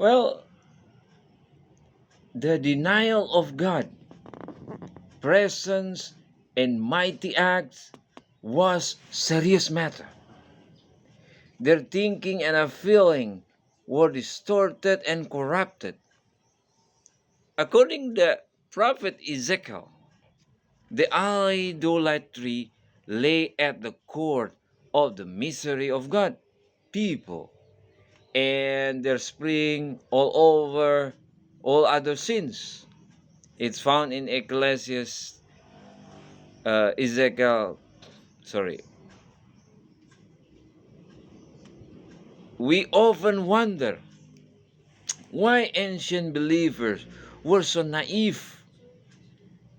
Well, the denial of God, presence, and mighty acts was serious matter. Their thinking and feeling were distorted and corrupted. According to the prophet Ezekiel, the idolatry lay at the core of the misery of God, people, and their spring all over all other sins. It's found in Ezekiel, sorry. We often wonder why ancient believers were so naive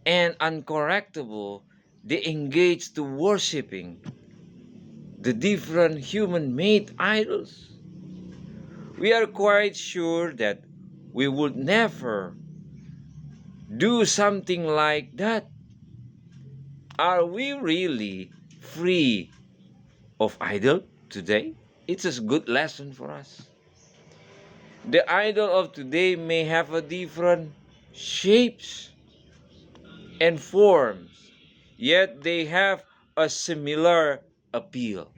and uncorrectable. They engaged to worshiping the different human-made idols. We are quite sure that we would never do something like that. Are we really free of idol today? It's a good lesson for us. The idol of today may have a different shapes and forms, yet they have a similar appeal.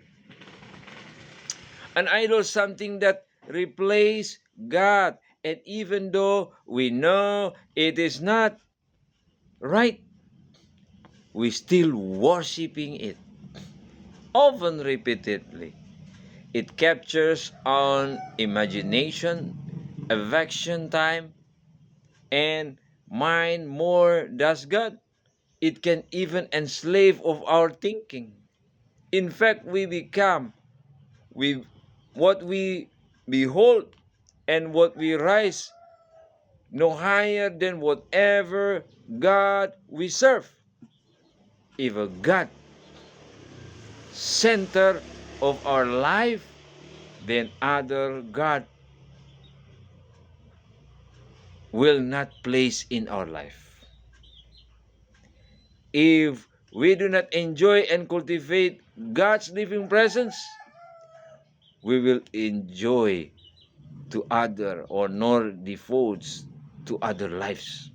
An idol is something that replaces God, and even though we know it is not right, we still worshiping it, often repeatedly. It captures our imagination, affection time, and mind more does God. It can even enslave of our thinking. In fact, we become we what we behold and what we rise no higher than whatever God we serve. If a God center of our life, then other God will not place in our life. If we do not enjoy and cultivate God's living presence, we will enjoy to other or nor devotes to other lives.